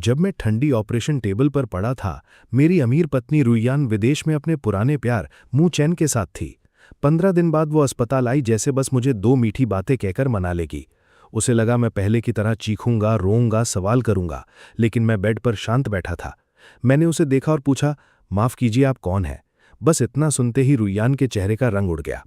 जब मैं ठंडी ऑपरेशन टेबल पर पड़ा था, मेरी अमीर पत्नी रुईयान विदेश में अपने पुराने प्यार मू चैन के साथ थी। 15 दिन बाद वो अस्पताल आई, जैसे बस मुझे 2 मीठी बातें कहकर मना लेगी। उसे लगा मैं पहले की तरह चीखूंगा, रोऊंगा, सवाल करूंगा, लेकिन मैं बेड पर शांत बैठा था। मैंने उसे देखा और पूछा, माफ कीजिए, आप कौन हैं? बस इतना सुनते ही रुईयान के चेहरे का रंग उड़ गया।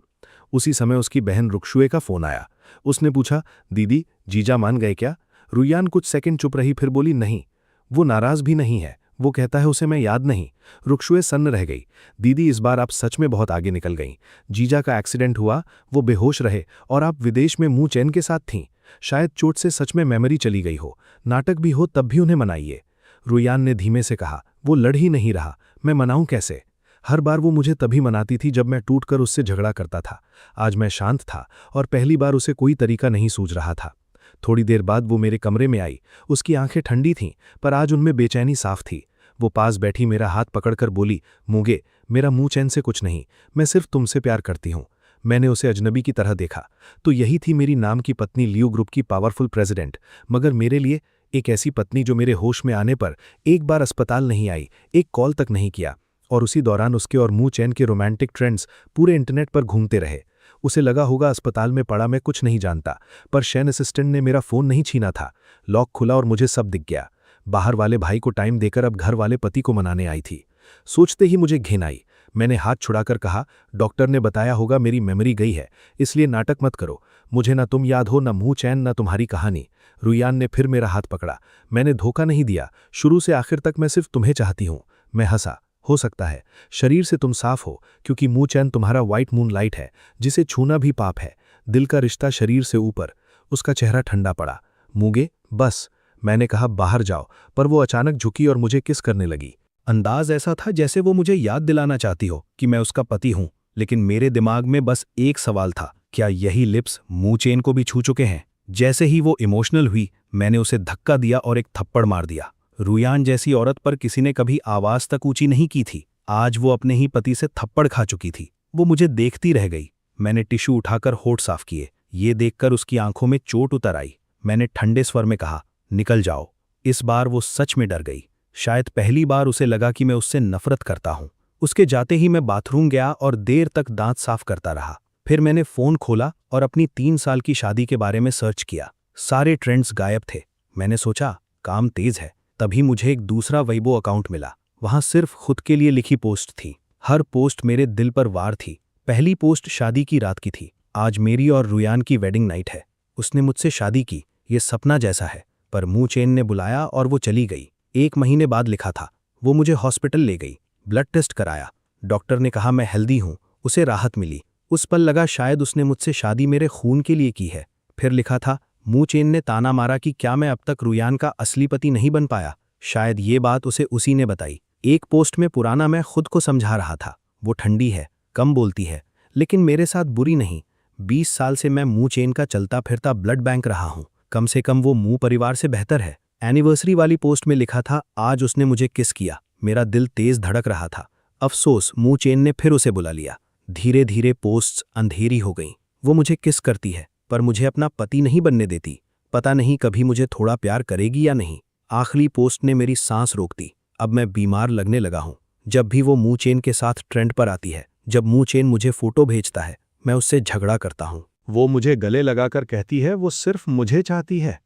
उसी समय उसकी बहन रुक्षुए का फोन आया। उसने पूछा, दीदी, जीजा मान गए क्या? रुईयान कुछ सेकंड चुप रही, फिर बोली, नहीं, वो नाराज भी नहीं है, वो कहता है उसे मैं याद नहीं। रुक्षुए सन्न रह गई। दीदी, इस बार आप सच में बहुत आगे निकल गईं। जीजा का एक्सीडेंट हुआ, वो बेहोश रहे और आप विदेश में मू चैन के साथ थीं। शायद चोट से सच में मेमोरी चली गई हो, नाटक भी हो तब भी उन्हें मनाइए। रुईयान ने धीमे से कहा, वो लड़ ही नहीं रहा, मैं मनाऊं कैसे? हर बार वो मुझे तभी मनाती थी जब मैं टूटकर उससे झगड़ा करता था। आज मैं शांत था और पहली बार उसे कोई तरीका नहीं सूझ रहा था। थोड़ी देर बाद वो मेरे कमरे में आई। उसकी आंखें ठंडी थीं, पर आज उनमें बेचैनी साफ थी। वो पास बैठी मेरा हाथ पकड़कर बोली, मूगे, मेरा मुंह चैन से कुछ नहीं, मैं सिर्फ तुमसे प्यार करती हूं। मैंने उसे अजनबी की तरह देखा। तो यही थी मेरी नाम की पत्नी, लियो ग्रुप की पावरफुल प्रेसिडेंट, मगर मेरे लिए एक ऐसी पत्नी जो मेरे होश में आने पर एक बार अस्पताल नहीं आई, एक कॉल तक नहीं किया। और उसी दौरान उसके और मुंह चैन के रोमांटिक ट्रेंड्स पूरे इंटरनेट पर घूमते रहे। उसे लगा होगा अस्पताल में पड़ा मैं कुछ नहीं जानता, पर शैन असिस्टेंट ने मेरा फोन नहीं छीना था। लॉक खुला और मुझे सब दिख गया। बाहर वाले भाई को टाइम देकर अब घर वाले पति को मनाने आई थी। सोचते ही मुझे घिन आई। मैंने हाथ छुड़ाकर कहा, डॉक्टर ने बताया होगा मेरी मेमोरी गई है, इसलिए नाटक मत करो। मुझे ना तुम याद हो, ना मुंह चैन, ना तुम्हारी कहानी। रुईयान ने फिर मेरा हाथ पकड़ा। मैंने धोखा नहीं दिया, शुरू से आखिर तक मैं सिर्फ तुम्हें चाहती हूं। मैं हंसा। हो सकता है शरीर से तुम साफ हो, क्योंकि मुंह चैन तुम्हारा व्हाइट मून लाइट है, जिसे छूना भी पाप है। दिल का रिश्ता शरीर से ऊपर। उसका चेहरा ठंडा पड़ा। मूगे, बस, मैंने कहा, बाहर जाओ, पर वो अचानक झुकी और मुझे किस करने लगी। अंदाज ऐसा था जैसे वो मुझे याद दिलाना चाहती हो कि मैं उसका पति हूं। लेकिन मेरे दिमाग में बस एक सवाल था, क्या यही लिप्स मुंह चैन को भी छू चुके हैं? जैसे ही वो इमोशनल हुई, मैंने उसे धक्का दिया और एक थप्पड़ मार दिया। रुईयान जैसी औरत पर किसी ने कभी आवाज तक ऊंची नहीं की थी। आज वो अपने ही पति से थप्पड़ खा चुकी थी। वो मुझे देखती रह गई। मैंने टिश्यू उठाकर होठ साफ किए। ये देखकर उसकी आंखों में चोट उतर आई। मैंने ठंडे स्वर में कहा, निकल जाओ। इस बार वो सच में डर गई। शायद पहली बार उसे लगा कि मैं उससे नफरत करता हूं। उसके जाते ही मैं बाथरूम गया और देर तक दांत साफ करता रहा। फिर मैंने फोन खोला और अपनी 3 साल की शादी के बारे में सर्च किया। सारे ट्रेंड्स गायब थे। मैंने सोचा, काम तेज है। तभी मुझे एक दूसरा weibo अकाउंट मिला। वहां सिर्फ खुद के लिए लिखी पोस्ट थी। हर पोस्ट मेरे दिल पर वार थी। पहली पोस्ट शादी की रात की थी। आज मेरी और रुईयान की वेडिंग नाइट है। उसने मुझसे शादी की, ये सपना जैसा है। पर मुंह चैन ने बुलाया और वो चली गई। 1 महीने बाद लिखा था। वो मुझे हॉस्पिटल ले गई, ब्लड टेस्ट कराया। डॉक्टर ने कहा मैं हेल्दी हूं। उसे राहत मिली। उस पल लगा शायद उसने मुझसे शादी मेरे खून के लिए की है। फिर लिखा था, मुंह चैन ने ताना मारा कि क्या मैं अब तक रुईयान का असली पति नहीं बन पाया। शायद ये बात उसे उसी ने बताई। एक पोस्ट में पुराना मैं खुद को समझा रहा था। वो ठंडी है, कम बोलती है, लेकिन मेरे साथ बुरी नहीं। 20 साल से मैं मुंह चैन का चलता फिरता ब्लड बैंक रहा हूं। कम से कम वो मुंह परिवार से बेहतर है। एनिवर्सरी वाली पोस्ट में लिखा था, आज उसने मुझे किस किया। मेरा दिल तेज धड़क रहा था। अफसोस, मुंह चैन ने फिर उसे बुला लिया। धीरे धीरे पोस्ट्स अंधेरी हो गईं। वो मुझे किस करती है, पर मुझे अपना पति नहीं बनने देती। पता नहीं कभी मुझे थोड़ा प्यार करेगी या नहीं। आखिरी पोस्ट ने मेरी सांस रोक दी। अब मैं बीमार लगने लगा हूं। जब भी वो मुंह चैन के साथ ट्रेंड पर आती है, जब मुंह चैन मुझे फोटो भेजता है, मैं उससे झगड़ा करता हूं। वो मुझे गले लगाकर कहती है वो सिर्फ मुझे चाहती है,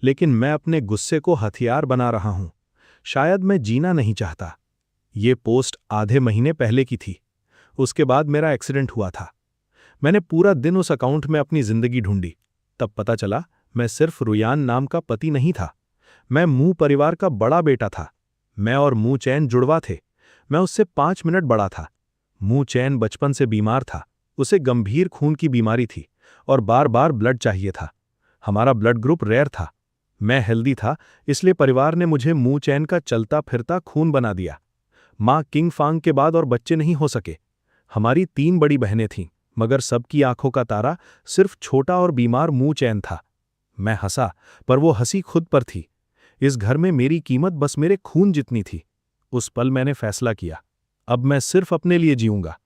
लेकिन मैं अपने गुस्से को हथियार बना रहा हूं। शायद मैं जीना नहीं चाहता। ये पोस्ट आधे महीने पहले की थी। उसके बाद मेरा एक्सीडेंट हुआ था। मैंने पूरा दिन उस अकाउंट में अपनी जिंदगी ढूंढी। तब पता चला मैं सिर्फ रुईयान नाम का पति नहीं था। मैं मुंह परिवार का बड़ा बेटा था। मैं और मुंह चैन जुड़वा थे। मैं उससे 5 मिनट बड़ा था। मुंह चैन बचपन से बीमार था। उसे गंभीर खून की बीमारी थी और बार बार ब्लड चाहिए था। हमारा ब्लड ग्रुप रेयर था। मैं हेल्दी था, इसलिए परिवार ने मुझे मुंह चैन का चलता फिरता खून बना दिया। माँ किंग फांग के बाद और बच्चे नहीं हो सके। हमारी 3 बड़ी बहनें थीं, मगर सबकी आंखों का तारा सिर्फ छोटा और बीमार मुंह चैन था। मैं हंसा, पर वो हंसी खुद पर थी। इस घर में मेरी कीमत बस मेरे खून जितनी थी। उस पल मैंने फैसला किया, अब मैं सिर्फ अपने लिए जीऊंगा।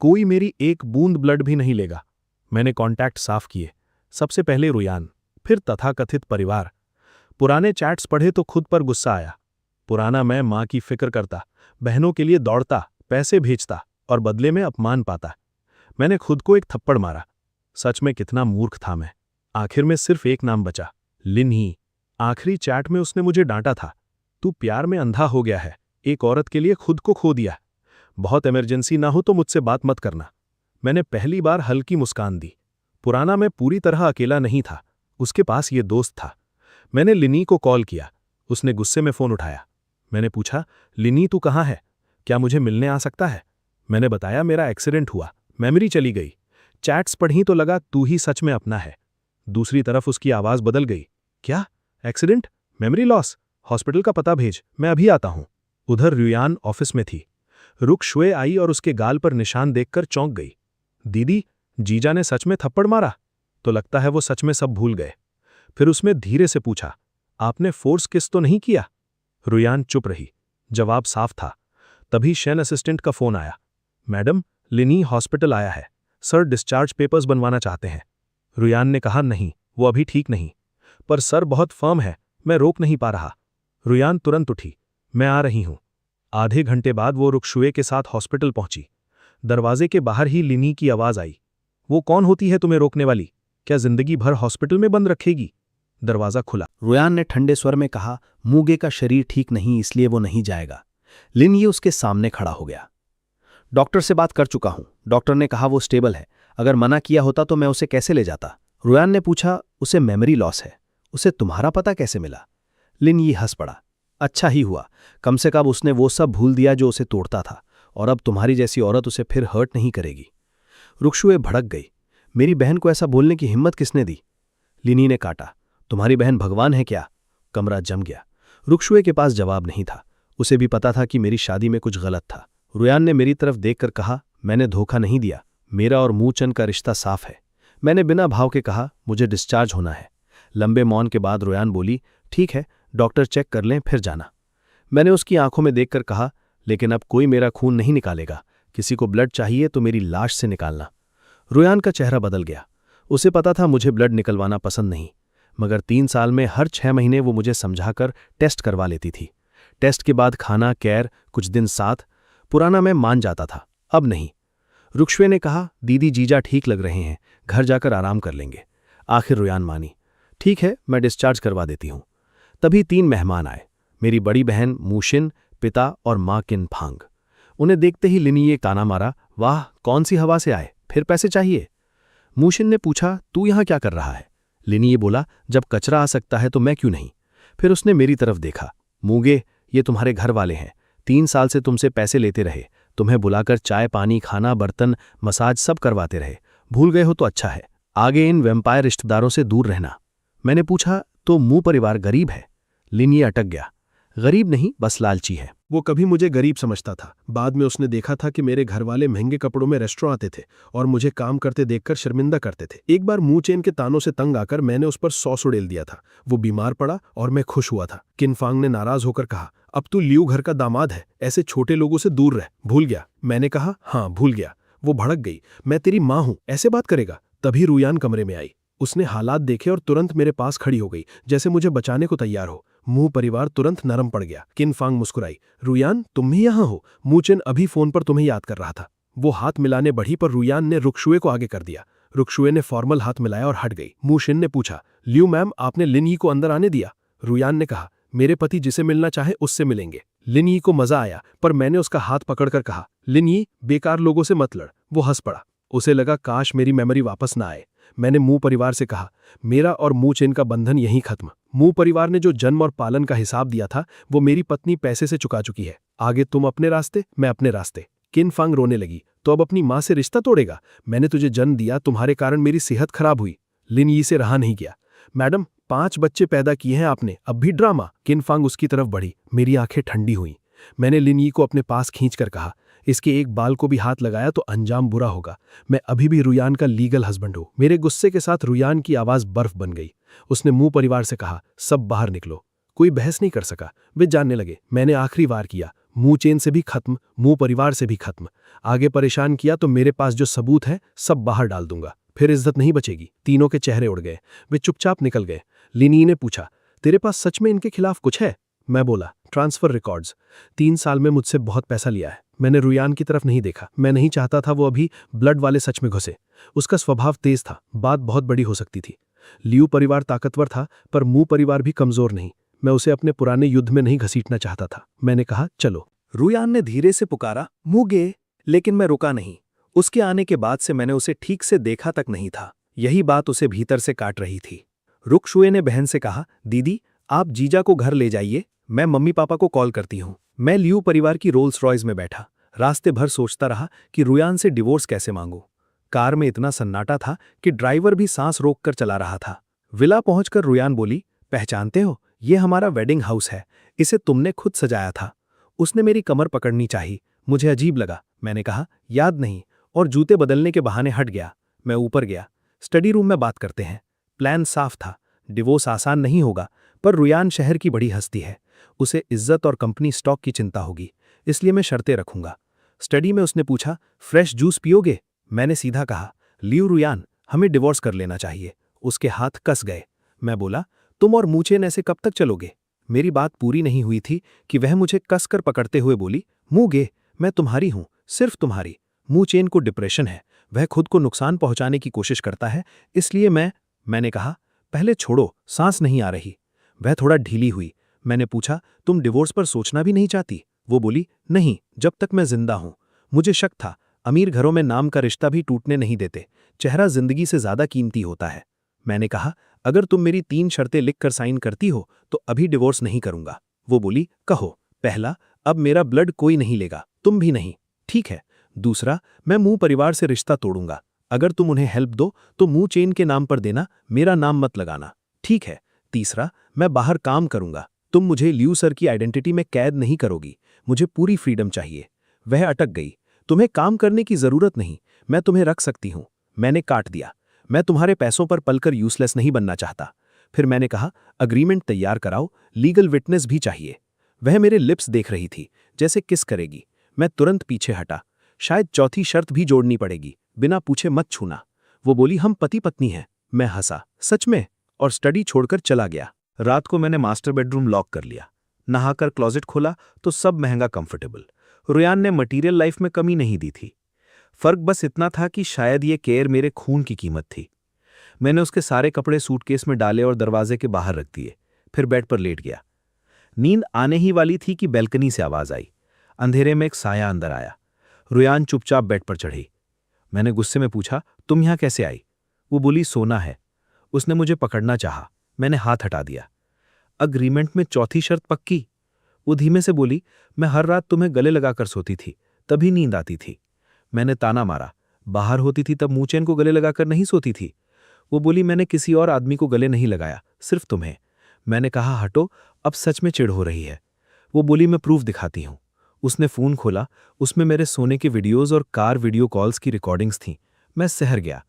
कोई मेरी एक बूंद ब्लड भी नहीं लेगा। मैंने कॉन्टैक्ट साफ किए। सबसे पहले रुईयान, फिर तथाकथित परिवार। पुराने चैट्स पढ़े तो खुद पर गुस्सा आया। पुराना मैं माँ की फिक्र करता, बहनों के लिए दौड़ता, पैसे भेजता और बदले में अपमान पाता। मैंने खुद को एक थप्पड़ मारा। सच में कितना मूर्ख था मैं। आखिर में सिर्फ एक नाम बचा, लिन ही। आखिरी चैट में उसने मुझे डांटा था, तू प्यार में अंधा हो गया है, एक औरत के लिए खुद को खो दिया। बहुत इमरजेंसी ना हो तो मुझसे बात मत करना। मैंने पहली बार हल्की मुस्कान दी। पुराना मैं पूरी तरह अकेला नहीं था, उसके पास ये दोस्त था। मैंने लिनी को कॉल किया। उसने गुस्से में फोन उठाया। मैंने पूछा, लिनी तू कहाँ है, क्या मुझे मिलने आ सकता है? मैंने बताया मेरा एक्सीडेंट हुआ, मेमोरी चली गई। चैट्स पढ़ी तो लगा तू ही सच में अपना है। दूसरी तरफ उसकी आवाज बदल गई। क्या? एक्सीडेंट? Memory loss? हॉस्पिटल का पता भेज, मैं अभी आता हूं। उधर रुयान ऑफिस में थी। रुक शुए आई और उसके गाल पर निशान देखकर चौंक गई। दीदी, जीजा ने सच में थप्पड़ मारा? तो लगता है वो सच में सब भूल गए। फिर उसने धीरे से पूछा, आपने फोर्स किस तो नहीं किया? रुयान चुप रही। जवाब साफ था। तभी शेन असिस्टेंट का फोन आया। मैडम, लिनी हॉस्पिटल आया है, सर डिस्चार्ज पेपर्स बनवाना चाहते हैं। रुयान ने कहा, नहीं, वो अभी ठीक नहीं। पर सर बहुत फर्म है, मैं रोक नहीं पा रहा। रुयान तुरंत उठी, मैं आ रही हूं। आधे घंटे बाद वो रुकशुए के साथ हॉस्पिटल पहुंची। दरवाजे के बाहर ही लिनी की आवाज आई, वो कौन होती है तुम्हें रोकने वाली? क्या जिंदगी भर हॉस्पिटल में बंद रखेगी? दरवाजा खुला। रुयान ने ठंडे स्वर में कहा, मूगे का शरीर ठीक नहीं इसलिए वो नहीं जाएगा। लिन ये उसके सामने खड़ा हो गया। डॉक्टर से बात कर चुका हूं, डॉक्टर ने कहा वो स्टेबल है, अगर मना किया होता तो मैं उसे कैसे ले जाता? रुयान ने पूछा, उसे मेमोरी लॉस है, उसे तुम्हारा पता कैसे मिला? लिन ये हंस पड़ा, अच्छा ही हुआ, कम से कम उसने वो सब भूल दिया जो उसे तोड़ता था, और अब तुम्हारी जैसी औरत उसे फिर हर्ट नहीं करेगी। रुकशुए भड़क गई, मेरी बहन को ऐसा बोलने की हिम्मत किसने दी? लिनी ने काटा, तुम्हारी बहन भगवान है क्या? कमरा जम गया। रुकशुए के पास जवाब नहीं था। उसे भी पता था कि मेरी शादी में कुछ गलत था। रुयान ने मेरी तरफ देखकर कहा, मैंने धोखा नहीं दिया, मेरा और मूचन का रिश्ता साफ है। मैंने बिना भाव के कहा, मुझे डिस्चार्ज होना है। लंबे मौन के बाद रुयान बोली, ठीक है, डॉक्टर चेक कर लें फिर जाना। मैंने उसकी आंखों में देखकर कहा, लेकिन अब कोई मेरा खून नहीं निकालेगा, किसी को ब्लड चाहिए तो मेरी लाश से निकालना। रुयान का चेहरा बदल गया। उसे पता था मुझे ब्लड निकलवाना पसंद नहीं, मगर 3 साल में हर 6 महीने वो मुझे समझाकर टेस्ट करवा लेती थी। टेस्ट के बाद खाना, केयर, कुछ दिन साथ। पुराना मैं मान जाता था, अब नहीं। रुकशुए ने कहा, दीदी जीजा ठीक लग रहे हैं, घर जाकर आराम कर लेंगे। आखिर रुयान मानी, ठीक है, मैं डिस्चार्ज करवा देती हूं। तभी 3 मेहमान आए, मेरी बड़ी बहन मूशिन, पिता और माँ किन फांग। उन्हें देखते ही लिनी ये ताना मारा, वाह कौन सी हवा से आए, फिर पैसे चाहिए? मूशिन ने पूछा, तू यहां क्या कर रहा है? लिनी ये बोला, जब कचरा आ सकता है तो मैं क्यों नहीं? फिर उसने मेरी तरफ देखा, मूगे, ये तुम्हारे घर वाले हैं, 3 साल से तुमसे पैसे लेते रहे, तुम्हें बुलाकर चाय पानी, खाना, बर्तन, मसाज सब करवाते रहे, भूल गए हो तो अच्छा है, आगे इन वेम्पायर रिश्तेदारों से दूर रहना। मैंने पूछा, तो मुंह परिवार गरीब है? लिन ये अटक गया, गरीब नहीं, बस लालची है। वो कभी मुझे गरीब समझता था। बाद में उसने देखा था कि मेरे घरवाले महंगे कपड़ों में रेस्टोरेंट आते थे और मुझे काम करते देखकर शर्मिंदा करते थे। एक बार मुंह चेन के तानों से तंग आकर मैंने उस पर 100 उड़ेल दिया था। वो बीमार पड़ा और मैं खुश हुआ था। किनफांग ने नाराज होकर कहा, अब तू लियू घर का दामाद है, ऐसे छोटे लोगों से दूर रह, भूल गया? मैंने कहा, हाँ भूल गया। वो भड़क गई, मैं तेरी माँ हूं, ऐसे बात करेगा? तभी रुयान कमरे में आई। उसने हालात देखे और तुरंत मेरे पास खड़ी हो गई, जैसे मुझे बचाने को तैयार हो। मुंह परिवार तुरंत नरम पड़ गया। किनफांग मुस्कुराई, रुयान तुम भी यहाँ हो? मूचेन अभी फोन पर तुम्हें याद कर रहा था। वो हाथ मिलाने बढ़ी पर रुयान ने रुकशुए को आगे कर दिया। रुकशुए ने फॉर्मल हाथ मिलाया और हट गई। मूशिन ने पूछा, लियू मैम आपने लिन यी को अंदर आने दिया? रुयान ने कहा, मेरे पति जिसे मिलना चाहे उससे मिलेंगे। लिन यी को मजा आया पर मैंने उसका हाथ पकड़कर कहा, लिन यी बेकार लोगों से मत लड़। वो हंस पड़ा। उसे लगा काश मेरी मेमोरी वापस ना आए। मैंने मुंह परिवार से कहा, मेरा और मूचेन का बंधन यहीं खत्म। मुंह परिवार ने जो जन्म और पालन का हिसाब दिया था वो मेरी पत्नी पैसे से चुका चुकी है। आगे तुम अपने रास्ते, मैं अपने रास्ते। किनफांग रोने लगी, तो अब अपनी माँ से रिश्ता तोड़ेगा? मैंने तुझे जन्म दिया, तुम्हारे कारण मेरी सेहत खराब हुई। लिन यी से रहा नहीं गया। मैडम 5 बच्चे पैदा किए हैं आपने, अब भी ड्रामा? किनफांग उसकी तरफ बढ़ी। मेरी आंखें ठंडी हुई। मैंने लिन यी को अपने पास खींचकर कहा, इसके एक बाल को भी हाथ लगाया तो अंजाम बुरा होगा। मैं अभी भी रुयान का लीगल हस्बैंड हूं। मेरे गुस्से के साथ रुयान की आवाज बर्फ बन गई। उसने मुंह परिवार से कहा, सब बाहर निकलो। कोई बहस नहीं कर सका। वे जानने लगे। मैंने आखिरी वार किया, मुंह चेन से भी खत्म, मुंह परिवार से भी खत्म। आगे परेशान किया तो मेरे पास जो सबूत है सब बाहर डाल दूंगा, फिर इज्जत नहीं बचेगी। तीनों के चेहरे उड़ गए। वे चुपचाप निकल गए। लिनी ने पूछा, तेरे पास सच में इनके खिलाफ कुछ है? मैं बोला, ट्रांसफर रिकॉर्ड्स। 3 साल में मुझसे बहुत पैसा लिया है। मैंने रुयान की तरफ नहीं देखा। मैं नहीं चाहता था वो अभी ब्लड वाले सच में घुसे। उसका स्वभाव तेज था, बात बहुत बड़ी हो सकती थी। लियू परिवार ताकतवर था, पर मू परिवार भी कमजोर नहीं। मैं उसे अपने पुराने युद्ध में नहीं घसीटना चाहता था। मैंने कहा, चलो। रुयान ने धीरे से पुकारा, मूगे, लेकिन मैं रुका नहीं। उसके आने के बाद से मैंने उसे ठीक से देखा तक नहीं था। यही बात उसे भीतर से काट रही थी। रुकशुए ने बहन से कहा, दीदी, आप जीजा को घर ले जाइए, मैं मम्मी पापा को कॉल करती हूँ। मैं लियू परिवार की रोल्स रॉयस में बैठा रास्ते भर सोचता रहा कि रुयान से डिवोर्स कैसे मांगूं। कार में इतना सन्नाटा था कि ड्राइवर भी सांस रोककर चला रहा था। विला पहुंचकर रुयान बोली, पहचानते हो, ये हमारा वेडिंग हाउस है, इसे तुमने खुद सजाया था। उसने मेरी कमर पकड़नी चाही। मुझे अजीब लगा। मैंने कहा, याद नहीं, और जूते बदलने के बहाने हट गया। मैं ऊपर गया। स्टडी रूम में बात करते हैं। प्लान साफ था, डिवोर्स आसान नहीं होगा, पर रुयान शहर की बड़ी हस्ती है। उसे इज्जत और कंपनी स्टॉक की चिंता होगी, इसलिए मैं शर्तें रखूंगा। स्टडी में उसने पूछा, फ्रेश जूस पियोगे? मैंने सीधा कहा, लियू रुयान, हमें डिवोर्स कर लेना चाहिए। उसके हाथ कस गए। मैं बोला, तुम और मूचेन ऐसे कब तक चलोगे? मेरी बात पूरी नहीं हुई थी कि वह मुझे कसकर पकड़ते हुए बोली, मूगे, मैं तुम्हारी हूं, सिर्फ तुम्हारी। मूचेन को डिप्रेशन है, वह खुद को नुकसान पहुंचाने की कोशिश करता है, इसलिए मैंने कहा, पहले छोड़ो, सांस नहीं आ रही। वह थोड़ा ढीली हुई। मैंने पूछा, तुम डिवोर्स पर सोचना भी नहीं चाहती? वो बोली, नहीं, जब तक मैं जिंदा हूं। मुझे शक था, अमीर घरों में नाम का रिश्ता भी टूटने नहीं देते, चेहरा जिंदगी से ज्यादा कीमती होता है। मैंने कहा, अगर तुम मेरी 3 शर्तें लिखकर साइन करती हो तो अभी डिवोर्स नहीं करूंगा। वो बोली, कहो। पहला, अब मेरा ब्लड कोई नहीं लेगा, तुम भी नहीं। ठीक है। दूसरा, मैं मुंह परिवार से रिश्ता तोड़ूंगा। अगर तुम उन्हें हेल्प दो तो मुंह चेन के नाम पर देना, मेरा नाम मत लगाना। ठीक है। तीसरा, मैं बाहर काम करूंगा, तुम मुझे लियू सर की आइडेंटिटी में कैद नहीं करोगी। मुझे पूरी फ्रीडम चाहिए। वह अटक गई। तुम्हें काम करने की जरूरत नहीं, मैं तुम्हें रख सकती हूं। मैंने काट दिया, मैं तुम्हारे पैसों पर पलकर यूजलेस नहीं बनना चाहता। फिर मैंने कहा, अग्रीमेंट तैयार कराओ, लीगल विटनेस भी चाहिए। वह मेरे लिप्स देख रही थी, जैसे किस करेगी। मैं तुरंत पीछे हटा। शायद चौथी शर्त भी जोड़नी पड़ेगी, बिना पूछे मत छूना। वो बोली, हम पति पत्नी हैं। मैं हंसा, सच में? और स्टडी छोड़कर चला गया। रात को मैंने मास्टर बेडरूम लॉक कर लिया। नहाकर क्लोजेट खोला तो सब महंगा कंफर्टेबल। रुयान ने मटीरियल लाइफ में कमी नहीं दी थी। फर्क बस इतना था कि शायद ये केयर मेरे खून की कीमत थी। मैंने उसके सारे कपड़े सूटकेस में डाले और दरवाजे के बाहर रख दिए। फिर बेड पर लेट गया। नींद आने ही वाली थी कि बैल्कनी से आवाज आई। अंधेरे में एक साया अंदर आया। रुयान चुपचाप बेड पर चढ़ी। मैंने गुस्से में पूछा, तुम यहां कैसे आई? वो बोली, सोना है। उसने मुझे पकड़ना चाहा, मैंने हाथ हटा दिया। अग्रीमेंट में चौथी शर्त पक्की? वो धीमे से बोली, मैं हर रात तुम्हें गले लगाकर सोती थी, तभी नींद आती थी। मैंने ताना मारा, बाहर होती थी तब मूचेन को गले लगाकर नहीं सोती थी? वो बोली, मैंने किसी और आदमी को गले नहीं लगाया, सिर्फ तुम्हें। मैंने कहा, हटो, अब सच में चिढ़ हो रही है। वो बोली, मैं प्रूफ दिखाती हूं। उसने फोन खोला, उसमें मेरे सोने के वीडियोज और कार वीडियो कॉल्स की रिकॉर्डिंग्स थीं। मैं सहर गया।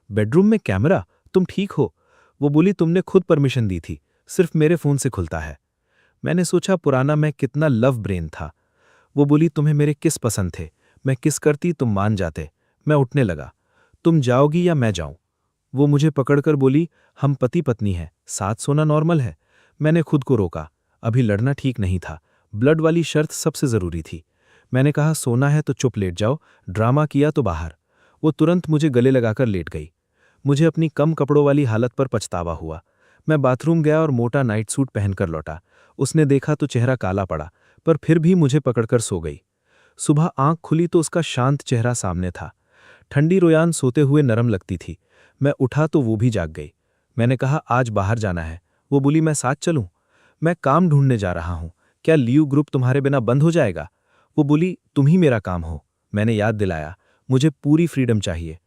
बेडरूम में कैमरा? तुम ठीक हो? वो बोली, तुमने खुद परमिशन दी थी, सिर्फ मेरे फोन से खुलता है। मैंने सोचा, पुराना मैं कितना लव ब्रेन था। वो बोली, तुम्हें मेरे किस पसंद थे, मैं किस करती तुम मान जाते। मैं उठने लगा। तुम जाओगी या मैं जाऊं? वो मुझे पकड़कर बोली, हम पति पत्नी हैं, साथ सोना नॉर्मल है। मैंने खुद को रोका, अभी लड़ना ठीक नहीं था। ब्लड वाली शर्त सबसे जरूरी थी। मैंने कहा, सोना है तो चुप लेट जाओ, ड्रामा किया तो बाहर। वो तुरंत मुझे गले लगाकर लेट गई। मुझे अपनी कम कपड़ों वाली हालत पर पछतावा हुआ। मैं बाथरूम गया और मोटा नाइट सूट पहनकर लौटा। उसने देखा तो चेहरा काला पड़ा, पर फिर भी मुझे पकड़कर सो गई। सुबह आंख खुली तो उसका शांत चेहरा सामने था। ठंडी रुयान सोते हुए नरम लगती थी। मैं उठा तो वो भी जाग गई। मैंने कहा, आज बाहर जाना है। वो बोली, मैं साथ चलूं? मैं काम ढूंढने जा रहा हूं, क्या लियू ग्रुप तुम्हारे बिना बंद हो जाएगा? वो बोली, तुम ही मेरा काम हो। मैंने याद दिलाया, मुझे पूरी फ्रीडम चाहिए।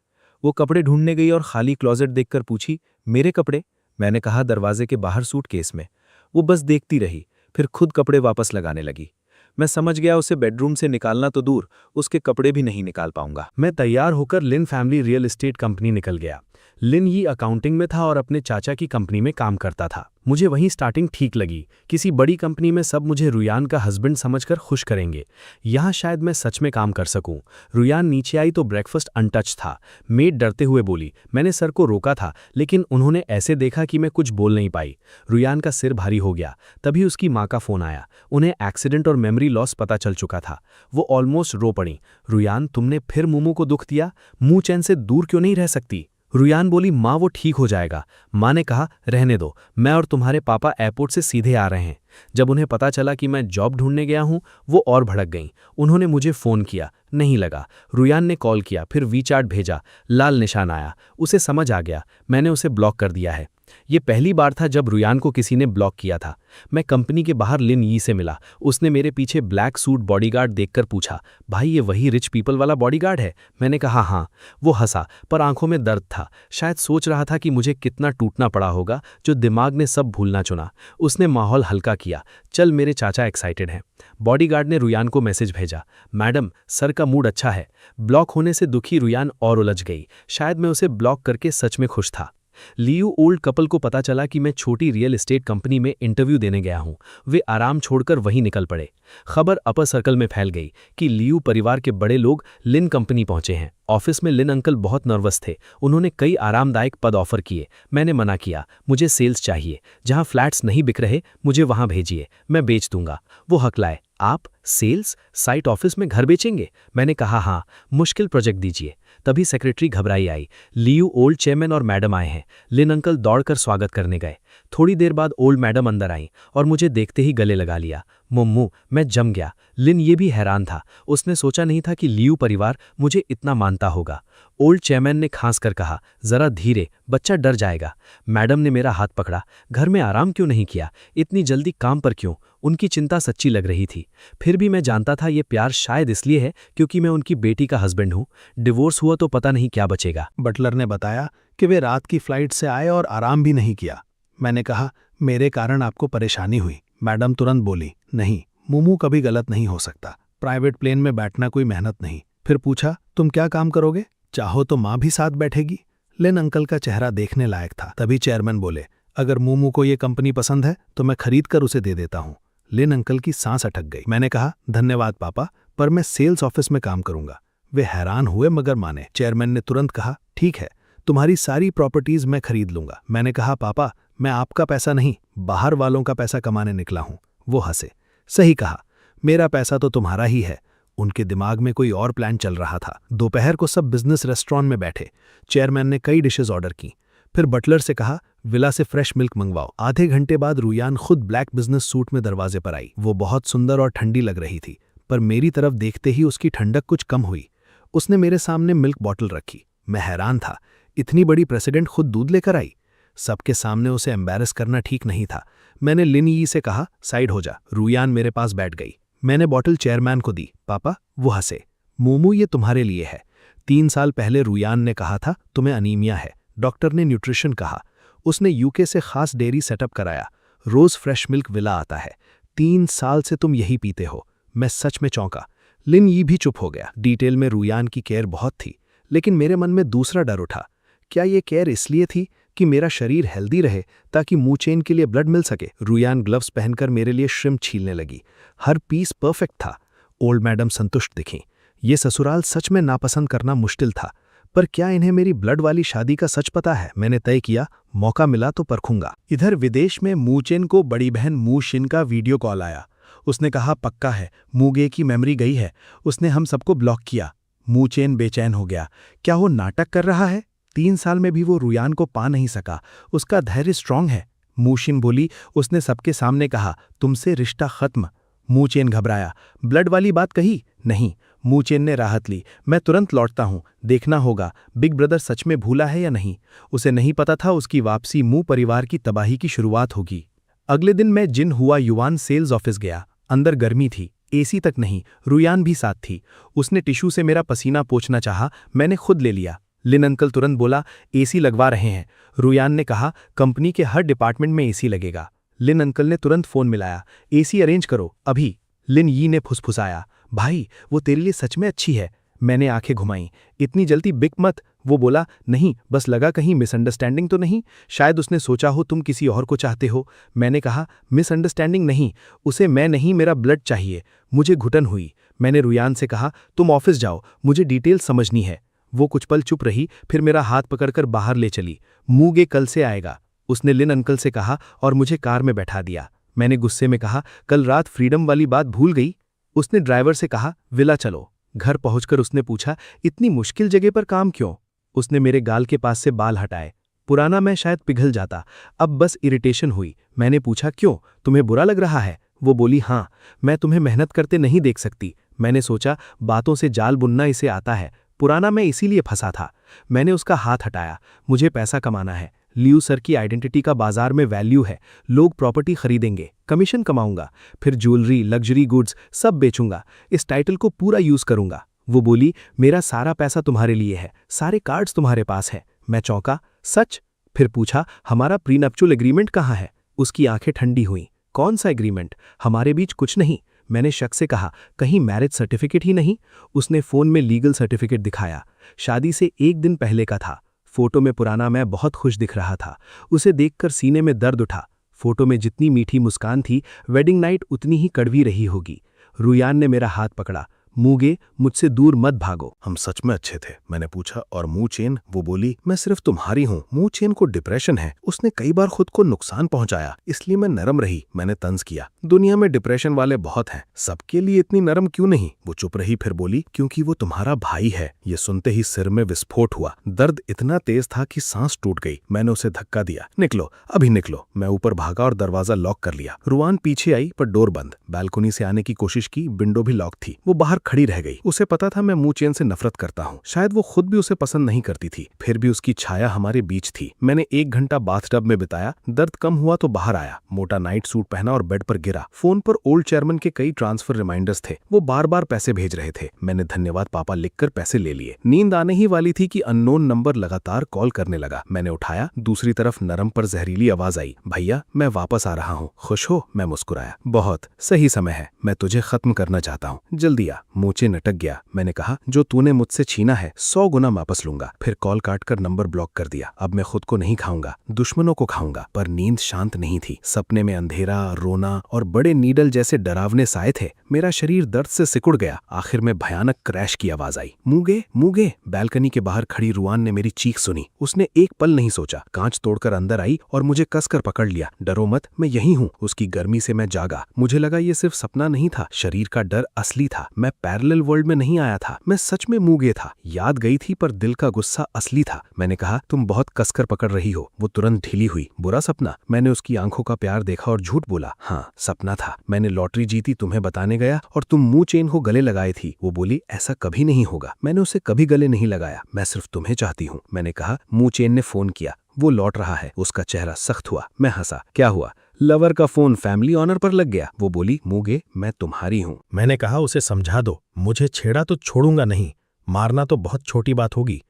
वो कपड़े ढूंढने गई और खाली क्लोजेट देखकर पूछी, मेरे कपड़े? मैंने कहा, दरवाजे के बाहर सूटकेस में। वो बस देखती रही, फिर खुद कपड़े वापस लगाने लगी। मैं समझ गया, उसे बेडरूम से निकालना तो दूर, उसके कपड़े भी नहीं निकाल पाऊंगा। मैं तैयार होकर लिन फैमिली रियल एस्टेट कंपनी निकल गया। लिन ही अकाउंटिंग में था और अपने चाचा की कंपनी में काम करता था। मुझे वहीं स्टार्टिंग ठीक लगी। किसी बड़ी कंपनी में सब मुझे रुयान का हस्बैंड समझकर खुश करेंगे, यहाँ शायद मैं सच में काम कर सकूं। रुयान नीचे आई तो ब्रेकफास्ट अनटच था। मेड डरते हुए बोली। मैंने सर को रोका था, लेकिन उन्होंने ऐसे देखा कि मैं कुछ बोल नहीं पाई। रुयान का सिर भारी हो गया। तभी उसकी माँ का फ़ोन आया। उन्हें एक्सीडेंट और मेमोरी लॉस पता चल चुका था। वो ऑलमोस्ट रो पड़ी। रुयान, तुमने फिर मोमू को दुख दिया? मुंह चैन से दूर क्यों नहीं रह सकती? रुयान बोली, माँ वो ठीक हो जाएगा। माँ ने कहा, रहने दो, मैं और तुम्हारे पापा एयरपोर्ट से सीधे आ रहे हैं। जब उन्हें पता चला कि मैं जॉब ढूंढने गया हूं, वो और भड़क गईं। उन्होंने मुझे फ़ोन किया, नहीं लगा। रुयान ने कॉल किया, फिर वीचार्ट भेजा, लाल निशान आया। उसे समझ आ गया, मैंने उसे ब्लॉक कर दिया है। ये पहली बार था जब रुयान को किसी ने ब्लॉक किया था। मैं कंपनी के बाहर लिन यी से मिला। उसने मेरे पीछे ब्लैक सूट बॉडीगार्ड देखकर पूछा, भाई ये वही रिच पीपल वाला बॉडीगार्ड है? मैंने कहा हाँ। वो हंसा, पर आंखों में दर्द था। शायद सोच रहा था कि मुझे कितना टूटना पड़ा होगा, जो दिमाग ने सब भूलना चुना। उसने माहौल हल्का किया, चल मेरे चाचा एक्साइटेड हैं। बॉडीगार्ड ने रुयान को मैसेज भेजा, मैडम सर का मूड अच्छा है। ब्लॉक होने से दुखी रुयान और उलझ गई। शायद मैं उसे ब्लॉक करके सच में खुश था। लियू ओल्ड कपल को पता चला कि मैं छोटी रियल एस्टेट कंपनी में इंटरव्यू देने गया हूं। वे आराम छोड़कर वहीं निकल पड़े। खबर अपर सर्कल में फैल गई कि लियू परिवार के बड़े लोग लिन कंपनी पहुंचे हैं। ऑफिस में लिन अंकल बहुत नर्वस थे। उन्होंने कई आरामदायक पद ऑफर किए। मैंने मना किया, मुझे सेल्स चाहिए। जहां फ्लैट्स नहीं बिक रहे, मुझे वहां भेजिए, मैं बेच दूंगा। वो हकलाए, आप सेल्स साइट ऑफिस में घर बेचेंगे? मैंने कहा हाँ, मुश्किल प्रोजेक्ट दीजिए। तभी सेक्रेटरी घबराई आई। लियू ओल्ड चेयरमैन और मैडम आए हैं। लिन अंकल दौड़कर स्वागत करने गए। थोड़ी देर बाद ओल्ड मैडम अंदर आईं और मुझे देखते ही गले लगा लिया। मुम्मू, मैं जम गया। लिन ये भी हैरान था। उसने सोचा नहीं था कि लियू परिवार मुझे इतना मानता होगा। ओल्ड चेयरमैन ने खांस कर कहा, जरा धीरे, बच्चा डर जाएगा। मैडम ने मेरा हाथ पकड़ा। घर में आराम क्यों नहीं किया? इतनी जल्दी काम पर क्यों? उनकी चिंता सच्ची लग रही थी। फिर भी मैं जानता था ये प्यार शायद इसलिए है क्योंकि मैं उनकी बेटी का हस्बैंड हूँ। डिवोर्स हुआ तो पता नहीं क्या बचेगा। बटलर ने बताया कि वे रात की फ्लाइट से आए और आराम भी नहीं किया। मैंने कहा, मेरे कारण आपको परेशानी हुई? मैडम तुरंत बोली, नहीं, मोमू कभी गलत नहीं हो सकता। प्राइवेट प्लेन में बैठना कोई मेहनत नहीं। फिर पूछा, तुम क्या काम करोगे? चाहो तो माँ भी साथ बैठेगी। लिन अंकल का चेहरा देखने लायक था। तभी चेयरमैन बोले, अगर मोमू को ये कंपनी पसंद है तो मैं खरीद कर उसे दे देता हूँ। लिन अंकल की सांस अटक गई। मैंने कहा, धन्यवाद पापा, पर मैं सेल्स ऑफिस में काम करूंगा। वे हैरान हुए मगर माने। चेयरमैन ने तुरंत कहा, ठीक है, तुम्हारी सारी प्रॉपर्टीज मैं खरीद लूंगा। मैंने कहा, पापा मैं आपका पैसा नहीं, बाहर वालों का पैसा कमाने निकला हूं। वो हंसे, सही कहा, मेरा पैसा तो तुम्हारा ही है। उनके दिमाग में कोई और प्लान चल रहा था। दोपहर को सब बिजनेस रेस्टोरेंट में बैठे। चेयरमैन ने कई डिशेज ऑर्डर की। फिर बटलर से कहा, विला से फ्रेश मिल्क मंगवाओ। आधे घंटे बाद रुयान खुद ब्लैक बिजनेस सूट में दरवाजे पर आई। वो बहुत सुंदर और ठंडी लग रही थी, पर मेरी तरफ देखते ही उसकी ठंडक कुछ कम हुई। उसने मेरे सामने मिल्क बॉटल रखी। मैं हैरान था, इतनी बड़ी प्रेसिडेंट खुद दूध लेकर आई। सबके सामने उसे एम्बैरस करना ठीक नहीं था। मैंने लिन यी से कहा, साइड हो जा। रुयान मेरे पास बैठ गई। मैंने बॉटल चेयरमैन को दी। पापा, वो हंसे, मोमू ये तुम्हारे लिए है। 3 साल पहले रुयान ने कहा था तुम्हें अनीमिया है। डॉक्टर ने न्यूट्रिशन कहा। उसने यूके से खास डेयरी सेटअप कराया। रोज फ्रेश मिल्क विला आता है। 3 साल से तुम यही पीते हो। मैं सच में चौंका। लिन यी भी चुप हो गया। डिटेल में रुयान की केयर बहुत थी, लेकिन मेरे मन में दूसरा डर उठा। क्या ये केयर इसलिए थी कि मेरा शरीर हेल्दी रहे ताकि मुंह चेन के लिए ब्लड मिल सके? रुयान ग्लव्स पहनकर मेरे लिए श्रिम्प छीलने लगी। हर पीस परफेक्ट था। ओल्ड मैडम संतुष्ट दिखीं। ये ससुराल सच में नापसंद करना मुश्किल था, पर क्या इन्हें मेरी ब्लड वाली शादी का सच पता है? मैंने तय किया, मौका मिला तो परखूंगा। इधर विदेश में मूचेन को बड़ी बहन मू शिन का वीडियो कॉल आया। उसने कहा, पक्का है, मूगे की मेमोरी गई है। उसने हम सबको ब्लॉक किया। मूचेन बेचैन हो गया। क्या वो नाटक कर रहा है? 3 साल में भी वो रुयान को पा नहीं सका। उसका धैर्य स्ट्रांग है। मूशिन बोली, उसने सबके सामने कहा, तुमसे रिश्ता खत्म। मूचेन घबराया। ब्लड वाली बात कही? नहीं। मूचेन ने राहत ली। मैं तुरंत लौटता हूं, देखना होगा बिग ब्रदर सच में भूला है या नहीं। उसे नहीं पता था उसकी वापसी मू परिवार की तबाही की शुरुआत होगी। अगले दिन मैं जिन हुआ युवान सेल्स ऑफिस गया। अंदर गर्मी थी, एसी तक नहीं। रुयान भी साथ थी। उसने टिश्यू से मेरा पसीना पोंछना चाहा, मैंने खुद ले लिया। लिन अंकल तुरंत बोला, एसी लगवा रहे हैं। रुयान ने कहा, कंपनी के हर डिपार्टमेंट में एसी लगेगा। लिन अंकल ने तुरंत फोन मिलाया, एसी अरेंज करो अभी। लिन यी ने फुसफुसाया, भाई वो तेरे लिए सच में अच्छी है। मैंने आंखें घुमाईं। इतनी जल्दी बिक मत, वो बोला, नहीं, बस लगा कहीं मिसअंडरस्टैंडिंग तो नहीं, शायद उसने सोचा हो तुम किसी और को चाहते हो। मैंने कहा, मिसअंडरस्टैंडिंग नहीं, उसे मैं नहीं, मेरा ब्लड चाहिए। मुझे घुटन हुई। मैंने रुयान से कहा, तुम ऑफिस जाओ, मुझे डिटेल समझनी है। वो कुछ पल चुप रही, फिर मेरा हाथ पकड़कर बाहर ले चली। मूगे कल से आएगा, उसने लिन अंकल से कहा और मुझे कार में बैठा दिया। मैंने गुस्से में कहा, कल रात फ्रीडम वाली बात भूल गई? उसने ड्राइवर से कहा, विला चलो। घर पहुंचकर उसने पूछा, इतनी मुश्किल जगह पर काम क्यों? उसने मेरे गाल के पास से बाल हटाए। पुराना मैं शायद पिघल जाता, अब बस इरिटेशन हुई। मैंने पूछा, क्यों, तुम्हें बुरा लग रहा है? वो बोली, हाँ, मैं तुम्हें मेहनत करते नहीं देख सकती। मैंने सोचा, बातों से जाल बुनना इसे आता है। पुराना मैं इसीलिए फंसा था। मैंने उसका हाथ हटाया। मुझे पैसा कमाना है। लियू सर की आइडेंटिटी का बाजार में वैल्यू है। लोग प्रॉपर्टी खरीदेंगे, कमीशन कमाऊंगा, फिर ज्वेलरी, लग्जरी गुड्स सब बेचूंगा। इस टाइटल को पूरा यूज करूंगा। वो बोली, मेरा सारा पैसा तुम्हारे लिए है, सारे कार्ड्स तुम्हारे पास है। मैं चौंका, सच? फिर पूछा, हमारा प्रीनप्चुअल एग्रीमेंट कहाँ है? उसकी आंखें ठंडी हुईं। कौन सा एग्रीमेंट? हमारे बीच कुछ नहीं। मैंने शक से कहा, कहीं मैरिज सर्टिफिकेट ही नहीं? उसने फोन में लीगल सर्टिफिकेट दिखाया। शादी से 1 दिन पहले का था। फोटो में पुराना मैं बहुत खुश दिख रहा था। उसे देखकर सीने में दर्द उठा। फोटो में जितनी मीठी मुस्कान थी, वेडिंग नाइट उतनी ही कड़वी रही होगी। रुयान ने मेरा हाथ पकड़ा। मूगे, मुझसे दूर मत भागो। हम सच में अच्छे थे? मैंने पूछा। और मुंह चेन? वो बोली, मैं सिर्फ तुम्हारी हूँ। मुंह चेन को डिप्रेशन है, उसने कई बार खुद को नुकसान पहुंचाया, इसलिए मैं नरम रही। मैंने तंज किया, दुनिया में डिप्रेशन वाले बहुत हैं, सबके लिए इतनी नरम क्यों नहीं? वो चुप रही, फिर बोली, क्योंकि वो तुम्हारा भाई है। ये सुनते ही सिर में विस्फोट हुआ। दर्द इतना तेज था कि सांस टूट गई। मैंने उसे धक्का दिया, निकलो, अभी निकलो। मैं ऊपर भागा और दरवाजा लॉक कर लिया। रुआन पीछे आई, पर डोर बंद। बालकनी से आने की कोशिश की, विंडो भी लॉक थी। वो बाहर खड़ी रह गई। उसे पता था मैं मुंह चेन से नफरत करता हूँ। शायद वो खुद भी उसे पसंद नहीं करती थी, फिर भी उसकी छाया हमारे बीच थी। मैंने 1 घंटा बाथटब में बिताया। दर्द कम हुआ तो बाहर आया, मोटा नाइट सूट पहना और बेड पर गिरा। फोन पर ओल्ड चेयरमैन के कई ट्रांसफर रिमाइंडर्स थे। वो बार बार पैसे भेज रहे थे। मैंने धन्यवाद पापा लिखकर पैसे ले लिए। नींद आने ही वाली थी कि अननोन नंबर लगातार कॉल करने लगा। मैंने उठाया। दूसरी तरफ नरम पर जहरीली आवाज आई, भैया मैं वापस आ रहा हूँ, खुश हो? मैं मुस्कुराया, बहुत सही समय है, मैं तुझे खत्म करना चाहता हूँ, जल्दी आ। मुझे नटक गया। मैंने कहा, जो तूने मुझसे छीना है 100 गुना वापस लूंगा। फिर कॉल काटकर नंबर ब्लॉक कर दिया। अब मैं खुद को नहीं खाऊंगा, दुश्मनों को खाऊंगा। पर नींद शांत नहीं थी। सपने में अंधेरा, रोना और बड़े नीडल जैसे डरावने साए थे। मेरा शरीर दर्द से सिकुड़ गया। आखिर में भयानक क्रैश की आवाज आई, मूगे, मूगे। बैल्कनी के बाहर खड़ी रुआन ने मेरी चीख सुनी। उसने एक पल नहीं सोचा, कांच तोड़कर अंदर आई और मुझे कसकर पकड़ लिया। डरो मत, मैं यही हूँ। उसकी गर्मी से मैं जागा। मुझे लगा ये सिर्फ सपना नहीं था, शरीर का डर असली था। मैं पैरेलल वर्ल्ड में नहीं आया था, मैं सच में मूगे था। याद गई थी पर दिल का गुस्सा असली था। मैंने कहा, तुम बहुत कसकर पकड़ रही हो। वो तुरंत ढीली हुई। बुरा सपना? मैंने उसकी आंखों का प्यार देखा और झूठ बोला, हाँ सपना था। मैंने लॉटरी जीती, तुम्हें बताने गया और तुम मुंह चेन को गले लगाई थी। वो बोली, ऐसा कभी नहीं होगा। मैंने उसे कभी गले नहीं लगाया, मैं सिर्फ तुम्हें चाहती हूँ। मैंने कहा। मुंह चेन ने फोन किया, वो लौट रहा है। उसका चेहरा सख्त हुआ। मैं हंसा, क्या हुआ? लवर का फोन फैमिली ऑनर पर लग गया। वो बोली, मूगे मैं तुम्हारी हूँ। मैंने कहा, उसे समझा दो, मुझे छेड़ा तो छोड़ूंगा नहीं, मारना तो बहुत छोटी बात होगी।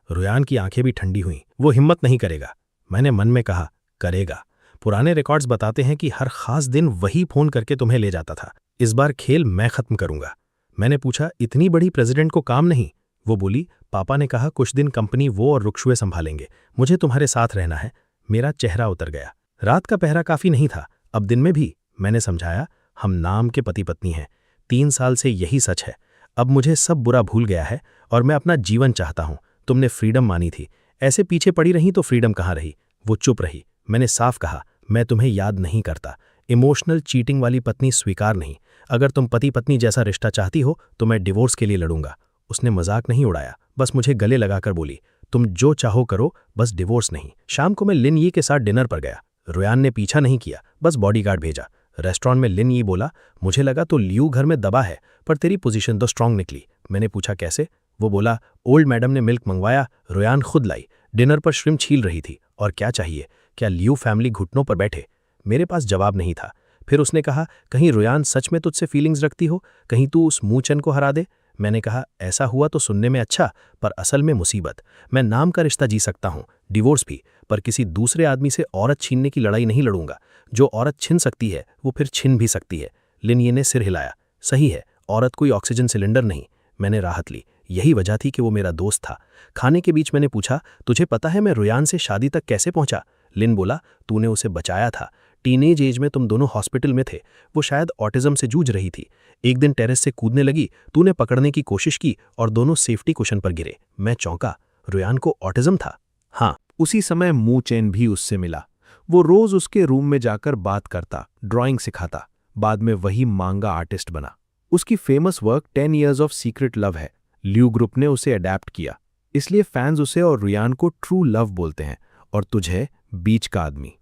रुयान की आंखें भी ठंडी हुईं। वो हिम्मत नहीं करेगा। मैंने मन में कहा, करेगा। पुराने रिकॉर्ड्स बताते हैं कि हर खास दिन वही फोन करके तुम्हें ले जाता था। इस बार खेल मैं खत्म करूंगा। मैंने पूछा, इतनी बड़ी प्रेसिडेंट को काम नहीं? वो बोली, पापा ने कहा कुछ दिन कंपनी वो और रुक्षुए संभालेंगे, मुझे तुम्हारे साथ रहना है। मेरा चेहरा उतर गया। रात का पहरा काफी नहीं था, अब दिन में भी। मैंने समझाया, हम नाम के पति पत्नी हैं, 3 साल से यही सच है। अब मुझे सब बुरा भूल गया है और मैं अपना जीवन चाहता हूं। तुमने फ्रीडम मानी थी, ऐसे पीछे पड़ी रही तो फ्रीडम कहाँ रही? वो चुप रही। मैंने साफ कहा, मैं तुम्हें याद नहीं करता। इमोशनल चीटिंग वाली पत्नी स्वीकार नहीं। अगर तुम पति पत्नी जैसा रिश्ता चाहती हो तो मैं डिवोर्स के लिए लड़ूंगा। उसने मजाक नहीं उड़ाया, बस मुझे गले लगाकर बोली, तुम जो चाहो करो, बस डिवोर्स नहीं। शाम को मैं लिन यी के साथ डिनर पर गया। रुयान ने पीछा नहीं किया, बस बॉडीगार्ड भेजा। रेस्टोरेंट में लिन यी बोला, मुझे लगा तो लियू घर में दबा है, पर तेरी पोजीशन तो स्ट्रांग निकली। मैंने पूछा, कैसे? वो बोला, ओल्ड मैडम ने मिल्क मंगवाया, रुयान खुद लाई। डिनर पर श्रिम्प छील रही थी। और क्या चाहिए? क्या लियू फैमिली घुटनों पर बैठे? मेरे पास जवाब नहीं था। फिर उसने कहा, कहीं रुयान सच में तुझसे फीलिंग्स रखती हो, कहीं तू उस मूचन को हरा दे। मैंने कहा, ऐसा हुआ तो सुनने में अच्छा, पर असल में मुसीबत। मैं नाम का रिश्ता जी सकता हूँ, डिवोर्स भी, पर किसी दूसरे आदमी से औरत छीनने की लड़ाई नहीं लड़ूंगा। जो औरत छीन सकती है वो फिर छीन भी सकती है। लिन यी ने सिर हिलाया, सही है, औरत कोई ऑक्सीजन सिलेंडर नहीं। मैंने राहत ली। यही वजह थी कि वो मेरा दोस्त था। खाने के बीच मैंने पूछा, तुझे पता है मैं रुयान से शादी तक कैसे पहुंचा? लिन बोला, तूने उसे बचाया था। टीनेज एज में तुम दोनों हॉस्पिटल में थे। वो शायद ऑटिज्म से जूझ रही थी। एक दिन टेरेस से कूदने लगी, तूने पकड़ने की कोशिश की और दोनों सेफ्टी कुशन पर गिरे। मैं चौंका। रुयान को ऑटिज्म था? हाँ। उसी समय मू चेन भी उससे मिला। वो रोज उसके रूम में जाकर बात करता, ड्राइंग सिखाता। बाद में वही मांगा आर्टिस्ट बना। उसकी famous work 10 Years of Secret Love है। ल्यू ग्रुप ने उसे अडैप्ट किया, इसलिए फैंस उसे और रुयान को ट्रू लव बोलते हैं, और तुझे बीच का आदमी।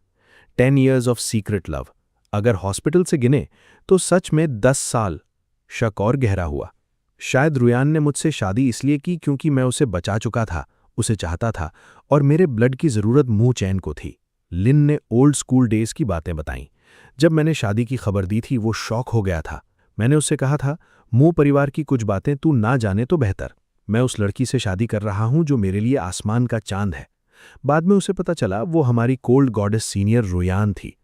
10 Years of Secret Love अगर हॉस्पिटल से गिने तो सच में 10 साल। शक और गहरा हुआ। शायद रुयान ने मुझसे शादी इसलिए की क्योंकि मैं उसे बचा चुका था, उसे चाहता था, और मेरे ब्लड की जरूरत मू चैन को थी। लिन ने ओल्ड स्कूल डेज की बातें बताईं। जब मैंने शादी की खबर दी थी वो शॉक हो गया था। मैंने उससे कहा था, मू परिवार की कुछ बातें तू ना जाने तो बेहतर। मैं उस लड़की से शादी कर रहा हूं जो मेरे लिए आसमान का चांद है। बाद में उसे पता चला वो हमारी कोल्ड गॉडेस सीनियर रुयान थी।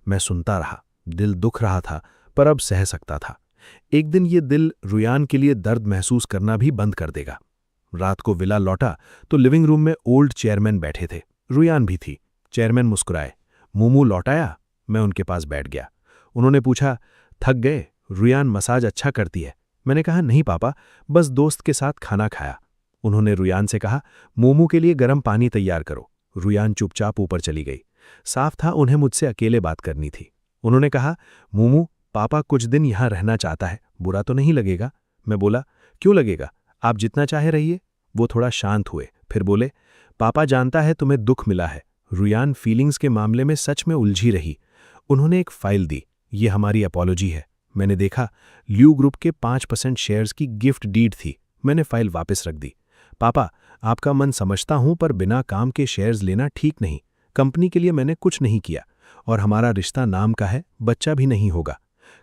मैं सुनता रहा, दिल दुख रहा था, पर अब सह सकता था। एक दिन ये दिल रुयान के लिए दर्द महसूस करना भी बंद कर देगा। रात को विला लौटा तो लिविंग रूम में ओल्ड चेयरमैन बैठे थे, रुयान भी थी। चेयरमैन मुस्कुराए। मुमू लौट आया? मैं उनके पास बैठ गया। उन्होंने पूछा, थक गए? रुयान मसाज अच्छा करती है। मैंने कहा, नहीं पापा, बस दोस्त के साथ खाना खाया। उन्होंने रुयान से कहा, मोमू के लिए गर्म पानी तैयार करो। रुयान चुपचाप ऊपर चली गई। साफ था उन्हें मुझसे अकेले बात करनी थी। उन्होंने कहा, मोमू, पापा कुछ दिन यहां रहना चाहता है, बुरा तो नहीं लगेगा? मैं बोला, क्यों लगेगा, आप जितना चाहे रहिए। वो थोड़ा शांत हुए, फिर बोले, पापा जानता है तुम्हें दुख मिला है। रुयान फीलिंग्स के मामले में सच में उलझी रही। उन्होंने एक फाइल दी, ये हमारी अपॉलॉजी है। मैंने देखा ल्यू ग्रुप के 5% शेयर्स की गिफ्ट डीड थी। मैंने फाइल वापस रख दी। पापा, आपका मन समझता हूं, पर बिना काम के शेयर्स लेना ठीक नहीं। कंपनी के लिए मैंने कुछ नहीं किया, और हमारा रिश्ता नाम का है, बच्चा भी नहीं होगा।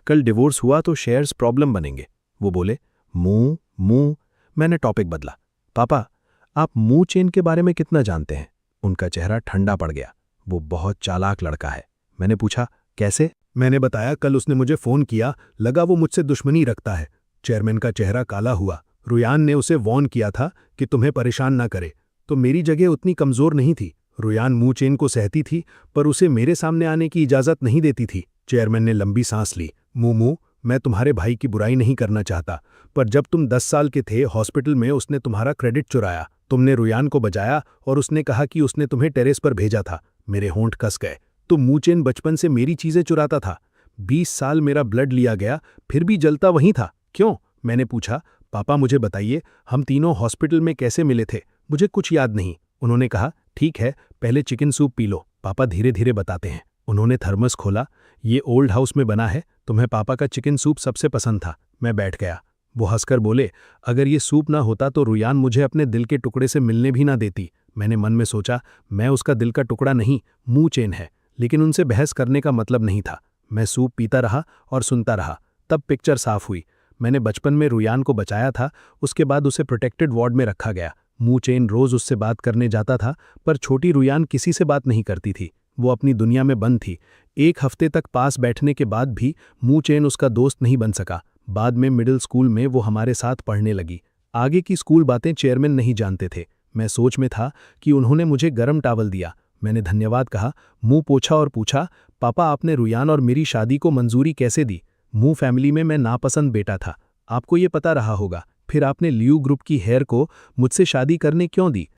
कल डिवोर्स हुआ तो शेयर्स प्रॉब्लम बनेंगे। वो बोले, मुंह। मैंने टॉपिक बदला। पापा, आप मू चेन के बारे में कितना जानते हैं? उनका चेहरा ठंडा पड़ गया। वो बहुत चालाक लड़का है। मैंने पूछा, कैसे? मैंने बताया, कल उसने मुझे फोन किया, लगा वो मुझसे दुश्मनी रखता है। चेयरमैन का चेहरा काला हुआ। रुयान ने उसे वॉर्न किया था कि तुम्हें परेशान ना करे, तो मेरी जगह उतनी कमजोर नहीं थी। रुयान मू चेन को सहती थी, पर उसे मेरे सामने आने की इजाजत नहीं देती थी। चेयरमैन ने लंबी सांस ली। मुमू, मैं तुम्हारे भाई की बुराई नहीं करना चाहता, पर जब तुम 10 साल के थे हॉस्पिटल में उसने तुम्हारा क्रेडिट चुराया। तुमने रुयान को बचाया और उसने कहा कि उसने तुम्हें टेरेस पर भेजा था। मेरे होंठ कस गए। तो मू चेन बचपन से मेरी चीजें चुराता था। 20 साल मेरा ब्लड लिया गया, फिर भी जलता वहीं था। क्यों? मैंने पूछा। पापा, मुझे बताइए, हम तीनों हॉस्पिटल में कैसे मिले थे? मुझे कुछ याद नहीं। उन्होंने कहा, ठीक है, पहले चिकन सूप पी लो, पापा धीरे धीरे बताते हैं। उन्होंने थर्मस खोला। ये ओल्ड हाउस में बना है, तुम्हें पापा का चिकन सूप सबसे पसंद था। मैं बैठ गया। वो हंसकर बोले, अगर ये सूप ना होता तो रुयान मुझे अपने दिल के टुकड़े से मिलने भी ना देती। मैंने मन में सोचा, मैं उसका दिल का टुकड़ा नहीं, मू चेन है। लेकिन उनसे बहस करने का मतलब नहीं था। मैं सूप पीता रहा और सुनता रहा। तब पिक्चर साफ हुई। मैंने बचपन में रुयान को बचाया था, उसके बाद उसे प्रोटेक्टेड वार्ड में रखा गया। मू चेन रोज उससे बात करने जाता था, पर छोटी रुयान किसी से बात नहीं करती थी। वो अपनी दुनिया में बंद थी। 1 हफ्ते तक पास बैठने के बाद भी मू चेन उसका दोस्त नहीं बन सका। बाद में मिडिल स्कूल में वो हमारे साथ पढ़ने लगी। आगे की स्कूल बातें चेयरमैन नहीं जानते थे। मैं सोच में था कि उन्होंने मुझे गर्म टावल दिया। मैंने धन्यवाद कहा, मुंह पोछा और पूछा, पापा, आपने रुयान और मेरी शादी को मंजूरी कैसे दी? मू फैमिली में मैं नापसंद बेटा था, आपको ये पता रहा होगा। फिर आपने ल्यू ग्रुप की हेयर को मुझसे शादी करने क्यों दी?